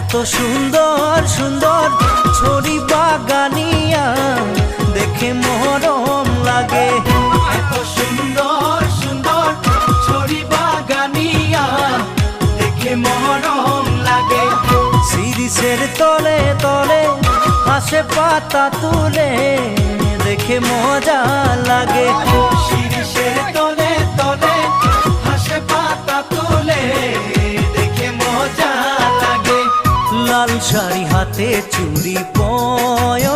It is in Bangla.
এত সুন্দর সুন্দর ছড়ি বাগানিয়া দেখে মনোরম লাগে। এত সুন্দর সুন্দর ছড়ি বাগানিয়া দেখে মনোরম লাগে। শিরিষের তলে তলে হাসে পাতা তুলে দেখে মজা লাগে। শিরিষের তলে তলে হাসে পাতা তুলে দেখে মজা লাগে। লাল শাড়ি হাতে চুড়ি পয়